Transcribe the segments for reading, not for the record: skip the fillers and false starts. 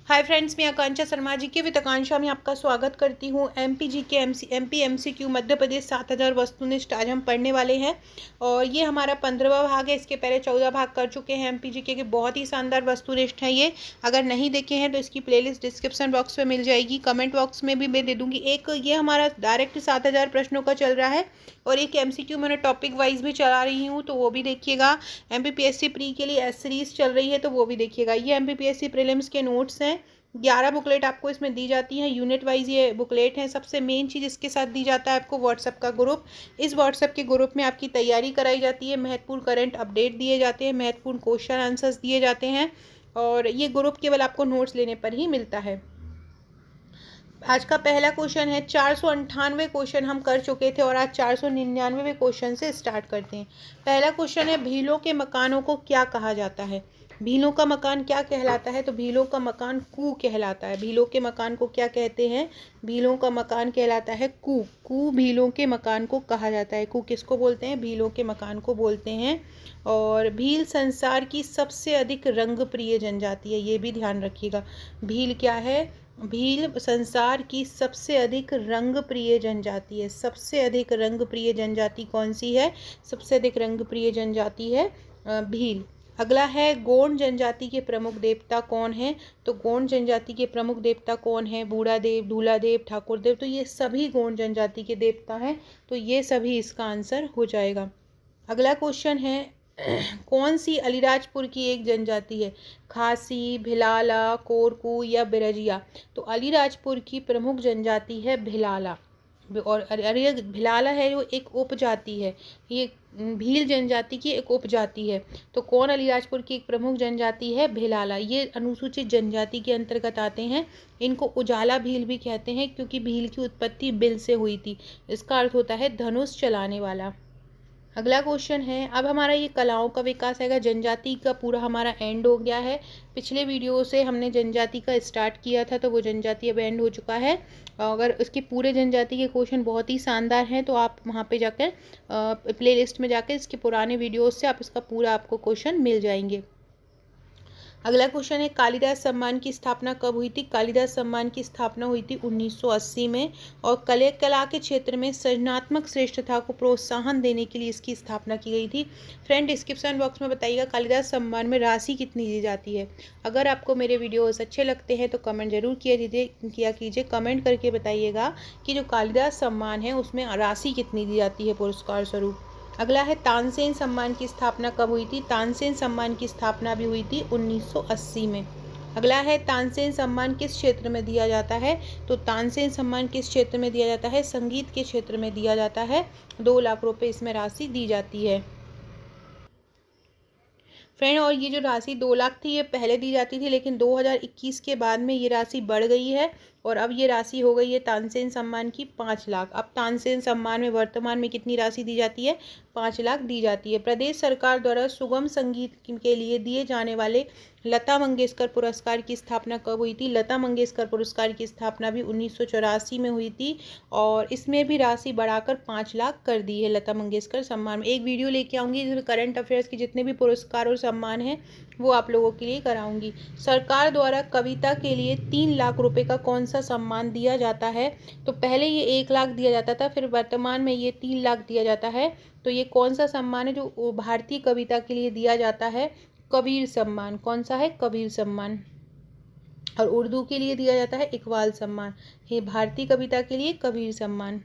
Hi friends, मैं आकांक्षा शर्मा जी के with आकांक्षा में आपका स्वागत करती हूँ। एमपी जी के एमपी एमसीक्यू मध्य प्रदेश 7000 वस्तुनिष्ठ आज हम पढ़ने वाले हैं और ये हमारा 15वां भाग है। इसके पहले 14 भाग कर चुके हैं एमपी जी के बहुत ही शानदार वस्तुनिष्ठ हैं ये। अगर नहीं देखे हैं तो इसकी प्लेलिस्ट डिस्क्रिप्शन बॉक्स में मिल जाएगी, कमेंट बॉक्स में भी मैं दे दूँगी। एक ये हमारा डायरेक्ट 7000 प्रश्नों का चल रहा है और एक एमसीक्यू मैंने टॉपिक वाइज भी चला रही हूँ, तो वो भी देखिएगा। एमपीपीएससी प्री के लिए एस सीरीज चल रही है तो वो भी देखिएगा। ये एमपीपीएससी प्रीलिम्स के नोट्स हैं। 11 बुकलेट आपको इसमें दी जाती हैं, यूनिट वाइज ये बुकलेट हैं। सबसे मेन चीज़ इसके साथ दी जाता है आपको व्हाट्सएप का ग्रुप। इस व्हाट्सएप के ग्रुप में आपकी तैयारी कराई जाती है, महत्वपूर्ण करंट अपडेट दिए जाते हैं, महत्वपूर्ण क्वेश्चन आंसर्स दिए जाते हैं और ये ग्रुप केवल आपको नोट्स लेने पर ही मिलता है। आज का पहला क्वेश्चन है, 498 क्वेश्चन हम कर चुके थे और आज 499वें क्वेश्चन से स्टार्ट करते हैं। पहला क्वेश्चन है, भीलों के मकानों को क्या कहा जाता है? भीलों का मकान क्या कहलाता है? तो भीलों का मकान कू कहलाता है। भीलों के मकान को क्या कहते हैं? भीलों का मकान कहलाता है कू। कू भीलों के मकान को कहा जाता है। कू किसको बोलते हैं? भीलों के मकान को बोलते हैं। और भील संसार की सबसे अधिक रंग प्रिय जनजाति है, ये भी ध्यान रखिएगा। भील क्या है? भील संसार की सबसे अधिक रंग प्रिय जनजाति है। सबसे अधिक रंग प्रिय जनजाति कौन सी है? सबसे अधिक रंग प्रिय जनजाति है भील। अगला है, गोंड जनजाति के प्रमुख देवता कौन है? तो गोंड जनजाति के प्रमुख देवता कौन है? बूढ़ा देव, दूल्हा देव, ठाकुर देव। तो ये सभी गोंड जनजाति के देवता हैं, तो ये सभी इसका आंसर हो जाएगा। अगला क्वेश्चन है, कौन सी अलीराजपुर की एक जनजाति है? खासी, भिलाला, कोरकू या बिरजिया? तो अलीराजपुर की प्रमुख जनजाति है भिलाला। और भिलाला है जो एक उपजाति है, ये भील जनजाति की एक उपजाति है। तो कौन अलीराजपुर की एक प्रमुख जनजाति है? भिलाला। ये अनुसूचित जनजाति के अंतर्गत आते हैं। इनको उजाला भील भी कहते हैं क्योंकि भील की उत्पत्ति बिल से हुई थी। इसका अर्थ होता है धनुष चलाने वाला। अगला क्वेश्चन है, अब हमारा ये कलाओं का विकास आएगा। जनजाति का पूरा हमारा एंड हो गया है। पिछले वीडियो से हमने जनजाति का स्टार्ट किया था तो वो जनजाति अब एंड हो चुका है। अगर इसके पूरे जनजाति के क्वेश्चन बहुत ही शानदार हैं तो आप वहाँ पे जाकर प्लेलिस्ट में जाकर इसके पुराने वीडियोस से आप इसका पूरा आपको क्वेश्चन मिल जाएंगे। अगला क्वेश्चन है, कालिदास सम्मान की स्थापना कब हुई थी? कालिदास सम्मान की स्थापना हुई थी 1980 में और कला के क्षेत्र में सृजनात्मक श्रेष्ठता को प्रोत्साहन देने के लिए इसकी स्थापना की गई थी। फ्रेंड, डिस्क्रिप्शन बॉक्स में बताइएगा कालिदास सम्मान में राशि कितनी दी जाती है। अगर आपको मेरे वीडियोस अच्छे लगते हैं तो कमेंट जरूर किया कीजिए। कमेंट करके बताइएगा कि जो कालिदास सम्मान है उसमें राशि कितनी दी जाती है पुरस्कार स्वरूप। अगला है, तानसेन सम्मान की स्थापना कब हुई थी? तानसेन सम्मान की स्थापना भी हुई थी 1980 में। अगला है, तानसेन सम्मान किस क्षेत्र में दिया जाता है? तो तानसेन सम्मान किस क्षेत्र में दिया जाता है? संगीत के क्षेत्र में दिया जाता है। 2 लाख रुपए इसमें राशि दी जाती है। फ्रेंड, और ये जो राशि 2 लाख थी ये पहले दी जाती थी, लेकिन 2021 के बाद में ये राशि बढ़ गई है और अब ये राशि हो गई है तानसेन सम्मान की 5 लाख। अब तानसेन सम्मान में वर्तमान में कितनी राशि दी जाती है? 5 लाख दी जाती है। प्रदेश सरकार द्वारा सुगम संगीत के लिए दिए जाने वाले लता मंगेशकर पुरस्कार की स्थापना कब हुई थी? लता मंगेशकर पुरस्कार की स्थापना भी 1984 में हुई थी और इसमें भी राशि बढ़ाकर 5 लाख कर दी है लता मंगेशकर सम्मान में। एक वीडियो लेके आऊँगी जिसमें करंट अफेयर्स के जितने भी पुरस्कार और सम्मान हैं वो आप लोगों के लिए कराऊंगी। सरकार द्वारा कविता के लिए 3 लाख रुपए का कौन सा सम्मान दिया जाता है? तो पहले ये 1 लाख दिया जाता था, फिर वर्तमान में ये 3 लाख दिया जाता है। तो ये कौन सा सम्मान है जो भारतीय कविता के लिए दिया जाता है? कबीर सम्मान। कौन सा है? कबीर सम्मान। और उर्दू के लिए दिया जाता है इकबाल सम्मान। ये भारतीय कविता के लिए कबीर सम्मान।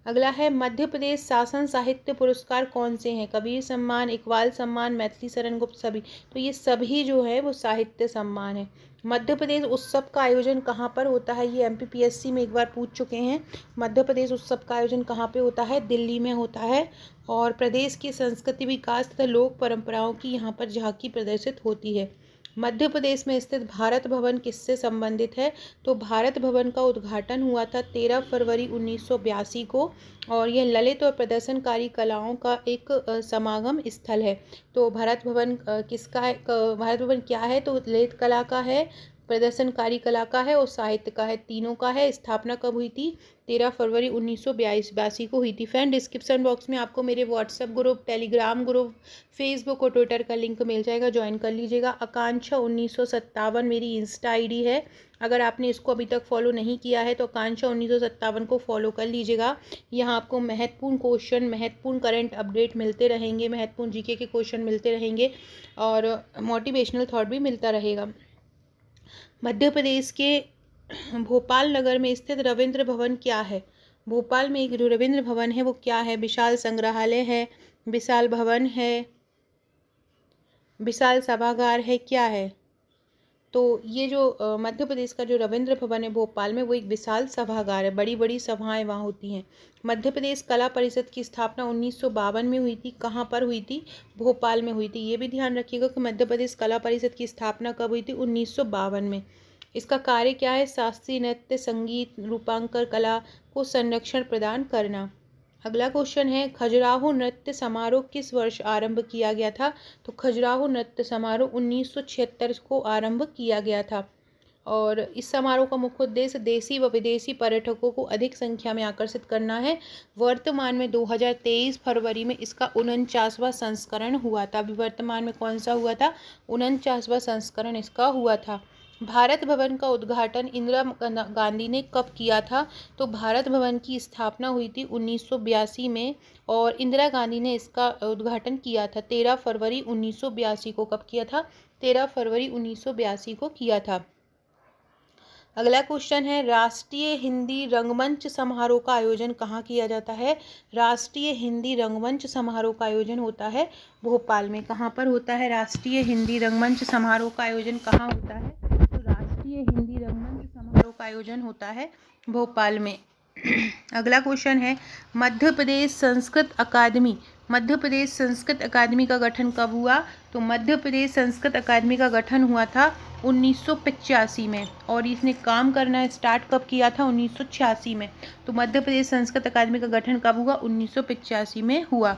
अगला है, मध्य प्रदेश शासन साहित्य पुरस्कार कौन से हैं? कबीर सम्मान, इकबाल सम्मान, मैथिली शरण गुप्त, सभी। तो ये सभी जो है वो साहित्य सम्मान है। मध्य प्रदेश उत्सव का आयोजन कहाँ पर होता है? ये एमपीपीएससी में एक बार पूछ चुके हैं। मध्य प्रदेश उत्सव का आयोजन कहाँ पे होता है? दिल्ली में होता है। और प्रदेश की संस्कृति विकास तथा लोक परंपराओं की यहाँ पर झांकी प्रदर्शित होती है। मध्य प्रदेश में स्थित भारत भवन किससे संबंधित है? तो भारत भवन का उद्घाटन हुआ था 13 फरवरी 1982 को और यह ललित और प्रदर्शनकारी कलाओं का एक समागम स्थल है। तो भारत भवन किसका है? भारत भवन क्या है? तो ललित कला का है, प्रदर्शनकारी कला का है और साहित्य का है, तीनों का है। स्थापना कब हुई थी? 13 फरवरी 1982 को हुई थी। फ्रेंड, डिस्क्रिप्शन बॉक्स में आपको मेरे WhatsApp group, Telegram group, Facebook और ट्विटर का लिंक मिल जाएगा, ज्वाइन कर लीजिएगा। आकांक्षा 1957 मेरी इंस्टा आईडी है। अगर आपने इसको अभी तक फॉलो नहीं किया है तो आकांक्षा 1957 को फॉलो कर लीजिएगा। यहाँ आपको महत्वपूर्ण क्वेश्चन, महत्वपूर्ण करंट अपडेट मिलते रहेंगे, महत्वपूर्ण जीके के क्वेश्चन मिलते रहेंगे और मोटिवेशनल थॉट भी मिलता रहेगा। मध्य प्रदेश के भोपाल नगर में स्थित रविंद्र भवन क्या है? भोपाल में एक जो रविंद्र भवन है वो क्या है? विशाल संग्रहालय है, विशाल भवन है, विशाल सभागार है, क्या है? तो ये जो मध्य प्रदेश का जो रविंद्र भवन है भोपाल में, वो एक विशाल सभागार है, बड़ी बड़ी सभाएं वहाँ होती हैं। मध्य प्रदेश कला परिषद की स्थापना 1952 में हुई थी। कहाँ पर हुई थी? भोपाल में हुई थी। ये भी ध्यान रखिएगा कि मध्य प्रदेश कला परिषद की स्थापना कब हुई थी? 1952 में। इसका कार्य क्या है? शास्त्रीय नृत्य, संगीत, रूपांकन कला को संरक्षण प्रदान करना। अगला क्वेश्चन है, खजुराहो नृत्य समारोह किस वर्ष आरंभ किया गया था? तो खजुराहो नृत्य समारोह 1976 को आरंभ किया गया था और इस समारोह का मुख्य उद्देश्य देशी व विदेशी पर्यटकों को अधिक संख्या में आकर्षित करना है। वर्तमान में 2023 फरवरी में इसका 49वां संस्करण हुआ था। अभी वर्तमान में कौन सा हुआ था? 49वां संस्करण इसका हुआ था। भारत भवन का उद्घाटन इंदिरा गांधी ने कब किया था? तो भारत भवन की स्थापना हुई थी 1982 में और इंदिरा गांधी ने इसका उद्घाटन किया था 13 फरवरी 1982 को। कब किया था? 13 फरवरी 1982 को किया था। अगला क्वेश्चन है, राष्ट्रीय हिंदी रंगमंच समारोह का आयोजन कहाँ किया जाता है? राष्ट्रीय हिंदी रंगमंच समारोह का आयोजन होता है भोपाल में। कहाँ पर होता है राष्ट्रीय हिंदी रंगमंच समारोह का आयोजन? कहाँ होता है? तो राष्ट्रीय हिंदी रंगमंच समारोह का आयोजन होता है भोपाल में। अगला क्वेश्चन है, मध्य प्रदेश संस्कृत अकादमी, मध्य प्रदेश संस्कृत अकादमी का गठन कब हुआ? तो मध्य प्रदेश संस्कृत अकादमी का गठन हुआ था 1985 में और इसने काम करना स्टार्ट कब किया था? 1986 में। तो मध्य प्रदेश संस्कृत अकादमी का गठन कब हुआ? 1985 में हुआ।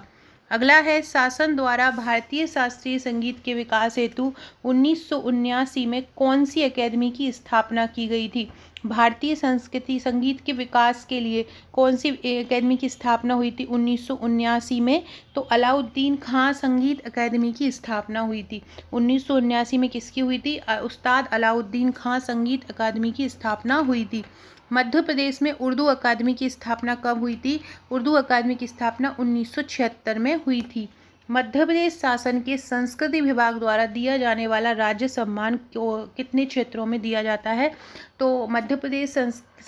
अगला है, शासन द्वारा भारतीय शास्त्रीय संगीत के विकास हेतु 1979 में कौन सी अकादमी की स्थापना की गई थी? भारतीय संस्कृति संगीत के विकास के लिए कौन सी अकादमी की स्थापना हुई थी 1979 में? तो अलाउद्दीन खां संगीत अकादमी की स्थापना हुई थी 1979 में। किसकी हुई थी? उस्ताद अलाउद्दीन खां संगीत अकादमी की स्थापना हुई थी। मध्य प्रदेश में उर्दू अकादमी की स्थापना कब हुई थी? उर्दू अकादमी की स्थापना 1976 में हुई थी। मध्य प्रदेश शासन के संस्कृति विभाग द्वारा दिया जाने वाला राज्य सम्मान कितने क्षेत्रों में दिया जाता है? तो मध्य प्रदेश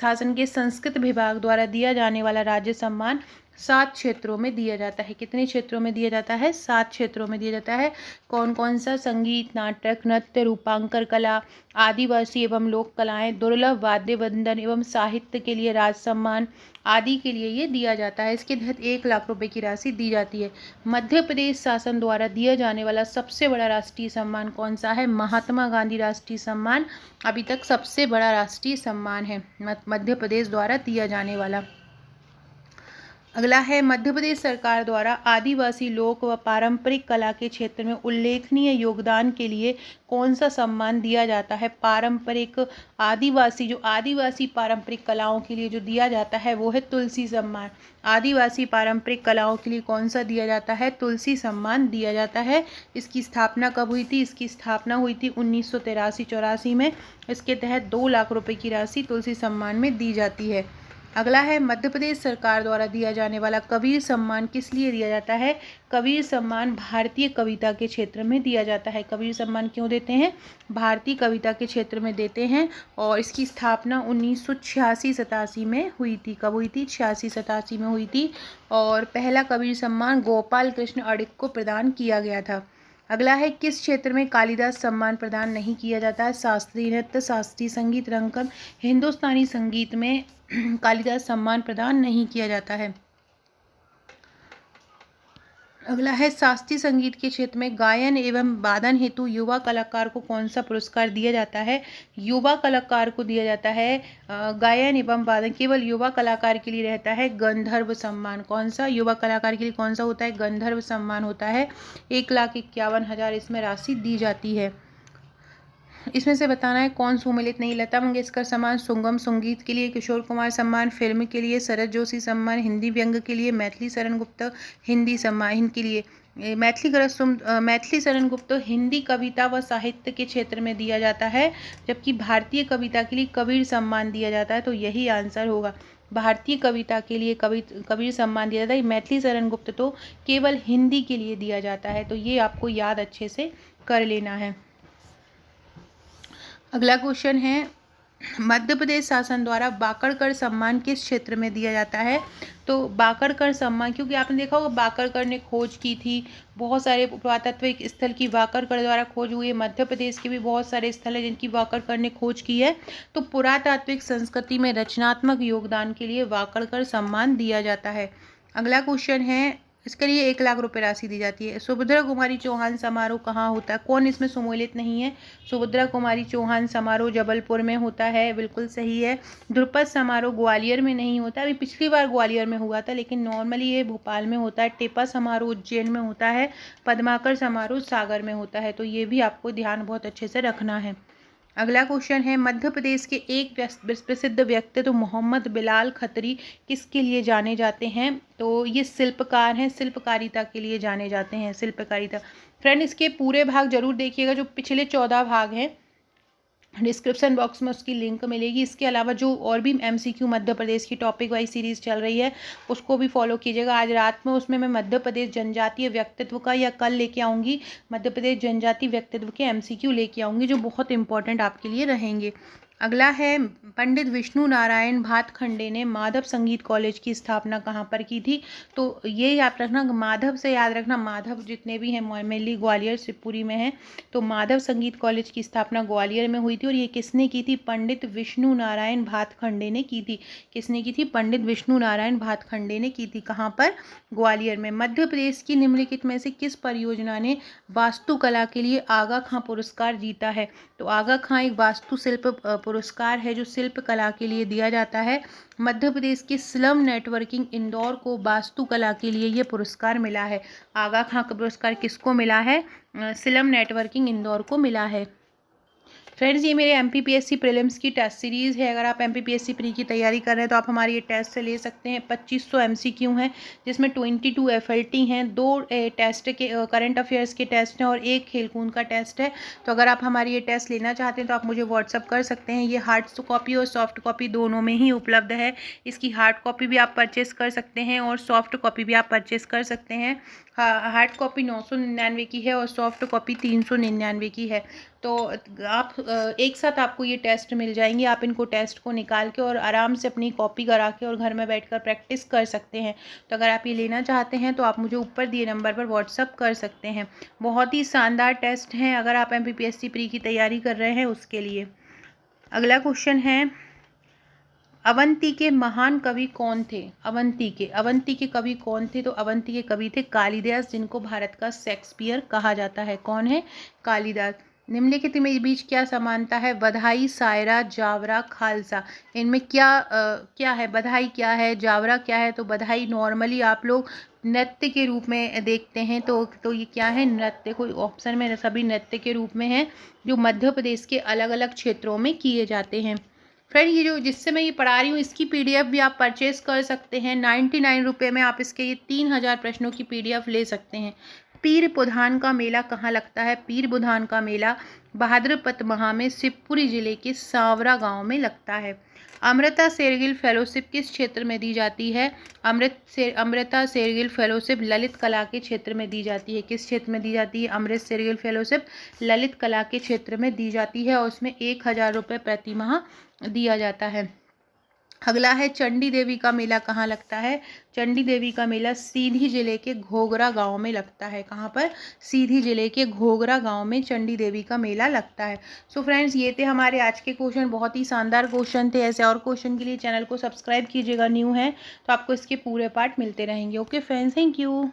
शासन के संस्कृत विभाग द्वारा दिया जाने वाला राज्य सम्मान 7 क्षेत्रों में दिया जाता है। कितने क्षेत्रों में दिया जाता है? 7 क्षेत्रों में दिया जाता है। कौन कौन सा? संगीत, नाटक, नृत्य, रूपांकन कला, आदिवासी एवं लोक कलाएं, दुर्लभ वाद्य वंदन एवं साहित्य के लिए राज सम्मान आदि के लिए ये दिया जाता है। इसके तहत 1 लाख रुपए की राशि दी जाती है। मध्य प्रदेश शासन द्वारा दिया जाने वाला सबसे बड़ा राष्ट्रीय सम्मान कौन सा है? महात्मा गांधी राष्ट्रीय सम्मान अभी तक सबसे बड़ा राष्ट्रीय सम्मान है मध्य प्रदेश द्वारा दिया जाने वाला। अगला है, मध्य प्रदेश सरकार द्वारा आदिवासी लोक व पारंपरिक कला के क्षेत्र में उल्लेखनीय योगदान के लिए कौन सा सम्मान दिया जाता है? पारंपरिक आदिवासी पारंपरिक कलाओं के लिए जो दिया जाता है वो है तुलसी सम्मान। आदिवासी पारंपरिक कलाओं के लिए कौन सा दिया जाता है? तुलसी सम्मान दिया जाता है। इसकी स्थापना कब हुई थी? इसकी स्थापना हुई थी 1983-84 में। इसके तहत 2 लाख रुपए की राशि तुलसी सम्मान में दी जाती है। अगला है, मध्य प्रदेश सरकार द्वारा दिया जाने वाला कबीर सम्मान किस लिए दिया जाता है? कबीर सम्मान भारतीय कविता के क्षेत्र में दिया जाता है। कबीर सम्मान क्यों देते हैं? भारतीय कविता के क्षेत्र में देते हैं और इसकी स्थापना 1986-87 में हुई थी। कब हुई थी? 86-87 में हुई थी और पहला कबीर सम्मान गोपाल कृष्ण अडिग को प्रदान किया गया था। अगला है, किस क्षेत्र में कालिदास सम्मान प्रदान नहीं किया जाता है? शास्त्रीय नृत्य, शास्त्रीय संगीत, रंगकर्म, हिंदुस्तानी संगीत में कालिदास सम्मान प्रदान नहीं किया जाता है। अगला है, शास्त्रीय संगीत के क्षेत्र में गायन एवं वादन हेतु युवा कलाकार को कौन सा पुरस्कार दिया जाता है? युवा कलाकार को दिया जाता है गायन एवं वादन, केवल युवा कलाकार के लिए रहता है गंधर्व सम्मान। कौन सा? युवा कलाकार के लिए कौन सा होता है? गंधर्व सम्मान होता है। 1,51,000 इसमें राशि दी जाती है। इसमें से बताना है कौन सम्मिलित नहीं। लता मंगेशकर सम्मान सुगम संगीत के लिए, किशोर कुमार सम्मान फिल्म के लिए, शरद जोशी सम्मान हिंदी व्यंग्य के लिए, मैथिली शरण गुप्ता हिंदी सम्मान के लिए, मैथिली शरण गुप्ता हिंदी कविता व साहित्य के क्षेत्र में दिया जाता है, जबकि भारतीय कविता के लिए कबीर सम्मान दिया जाता है। तो यही आंसर होगा। भारतीय कविता के लिए कबीर सम्मान दिया जाता है। मैथिली शरण गुप्त तो केवल हिंदी के लिए दिया जाता है। तो ये आपको याद अच्छे से कर लेना है। अगला क्वेश्चन है, मध्य प्रदेश शासन द्वारा बाकरकर सम्मान किस क्षेत्र में दिया जाता है। तो बाकरकर सम्मान, क्योंकि आपने देखा होगा बाकरकर ने खोज की थी, बहुत सारे पुरातात्विक स्थल की बाकरकर द्वारा खोज हुई है। मध्य प्रदेश के भी बहुत सारे स्थल हैं जिनकी बाकरकर ने खोज की है। तो पुरातात्विक संस्कृति में रचनात्मक योगदान के लिए बाकरकर सम्मान दिया जाता है। अगला क्वेश्चन है, इसके लिए 1 लाख रुपए राशि दी जाती है। सुभद्रा कुमारी चौहान समारोह कहाँ होता है। कौन इसमें सम्मिलित नहीं है। सुभद्रा कुमारी चौहान समारोह जबलपुर में होता है, बिल्कुल सही है। ध्रुपद समारोह ग्वालियर में नहीं होता, अभी पिछली बार ग्वालियर में हुआ था, लेकिन नॉर्मली ये भोपाल में होता है। टेपा समारोह उज्जैन में होता है। पद्माकर समारोह सागर में होता है। तो ये भी आपको ध्यान बहुत अच्छे से रखना है। अगला क्वेश्चन है, मध्य प्रदेश के एक प्रसिद्ध व्यक्तित्व मोहम्मद बिलाल खत्री किसके लिए जाने जाते हैं। तो ये शिल्पकार हैं, शिल्पकारिता के लिए जाने जाते हैं, शिल्पकारिता। फ्रेंड, इसके पूरे भाग जरूर देखिएगा, जो पिछले 14 भाग हैं डिस्क्रिप्शन बॉक्स में उसकी लिंक मिलेगी। इसके अलावा जो और भी MCQ मध्य प्रदेश की टॉपिक वाइज सीरीज़ चल रही है उसको भी फॉलो कीजिएगा। आज रात में उसमें मैं मध्य प्रदेश जनजातीय व्यक्तित्व का, या कल लेके आऊँगी मध्य प्रदेश जनजातीय व्यक्तित्व के MCQ लेके आऊँगी, जो बहुत इंपॉर्टेंट आपके लिए रहेंगे। अगला है, पंडित विष्णु नारायण भातखंडे ने माधव संगीत कॉलेज की स्थापना कहाँ पर की थी। तो ये याद रखना, माधव से याद रखना, माधव जितने भी हैं मेनली ग्वालियर शिवपुरी में हैं। तो माधव संगीत कॉलेज की स्थापना ग्वालियर में हुई थी, और ये किसने की थी। पंडित विष्णु नारायण भातखंडे ने की थी। किसने की थी। पंडित विष्णु नारायण भातखंडे ने की थी। कहाँ पर। ग्वालियर में। मध्य प्रदेश की निम्नलिखित में से किस परियोजना ने वास्तुकला के लिए आगा खां पुरस्कार जीता है। तो आगा खां एक वास्तुशिल्प पुरस्कार है जो शिल्प कला के लिए दिया जाता है। मध्य प्रदेश के स्लम नेटवर्किंग इंदौर को वास्तुकला के लिए ये पुरस्कार मिला है। आगा खां का पुरस्कार किसको मिला है। स्लम नेटवर्किंग इंदौर को मिला है। फ्रेंड्स, ये मेरे MPPSC प्रीलिम्स की टेस्ट सीरीज़ है। अगर आप MPPSC प्री की तैयारी कर रहे हैं तो आप हमारी ये टेस्ट से ले सकते हैं। 2500 MCQ हैं, जिसमें 22 FLT हैं, 2 टेस्ट के करंट अफेयर्स के टेस्ट हैं और 1 खेलकूद का टेस्ट है। तो अगर आप हमारी ये टेस्ट लेना चाहते हैं तो आप मुझे व्हाट्सअप कर सकते हैं। ये हार्ड कॉपी और सॉफ्ट कॉपी दोनों में ही उपलब्ध है। इसकी हार्ड कॉपी भी आप परचेस कर सकते हैं और सॉफ्ट कॉपी भी आप परचेस कर सकते हैं। हार्ड कॉपी 999 की है और सॉफ्ट कॉपी 399 की है। तो आप एक साथ आपको ये टेस्ट मिल जाएंगे। आप इनको टेस्ट को निकाल के और आराम से अपनी कॉपी करा के और घर में बैठकर प्रैक्टिस कर सकते हैं। तो अगर आप ये लेना चाहते हैं तो आप मुझे ऊपर दिए नंबर पर व्हाट्सअप कर सकते हैं। बहुत ही शानदार टेस्ट हैं अगर आप MPPSC प्री की तैयारी कर रहे हैं उसके लिए। अगला क्वेश्चन है, अवंती के महान कवि कौन थे। अवंती के कवि कौन थे। तो अवंती के कवि थे कालिदास, जिनको भारत का शेक्सपियर कहा जाता है। कौन है। कालिदास। निम्नलिखित में बीच क्या समानता है। बधाई, शायरा, जावरा, खालसा। इनमें क्या है। बधाई क्या है, जावरा क्या है। तो बधाई नॉर्मली आप लोग नृत्य के रूप में देखते हैं। तो ये क्या है। नृत्य। कोई ऑप्शन में सभी नृत्य के रूप में है, जो मध्य प्रदेश के अलग अलग क्षेत्रों में किए जाते हैं। फ्रेंड, ये जो जिससे मैं ये पढ़ा रही हूँ इसकी PDF भी आप परचेस कर सकते हैं। 99 रुपये में आप इसके ये 3000 प्रश्नों की PDF ले सकते हैं। पीर बुधान का मेला कहाँ लगता है। पीर बुधान का मेला भाद्रपद माह में शिवपुरी जिले के सांवरा गांव में लगता है। अमृता शेरगिल फेलोशिप किस क्षेत्र में दी जाती है। अमृता शेरगिल फेलोशिप ललित कला के क्षेत्र में दी जाती है। किस क्षेत्र में दी जाती है। अमृता शेरगिल फेलोशिप ललित कला के क्षेत्र में दी जाती है और उसमें 1000 रुपये प्रति माह दिया जाता है। अगला है, चंडी देवी का मेला कहाँ लगता है। चंडी देवी का मेला सीधी जिले के घोघरा गांव में लगता है। कहाँ पर। सीधी जिले के घोघरा गांव में चंडी देवी का मेला लगता है। सो फ्रेंड्स, ये थे हमारे आज के क्वेश्चन। बहुत ही शानदार क्वेश्चन थे। ऐसे और क्वेश्चन के लिए चैनल को सब्सक्राइब कीजिएगा। न्यू है तो आपको इसके पूरे पार्ट मिलते रहेंगे। Okay friends, thank you.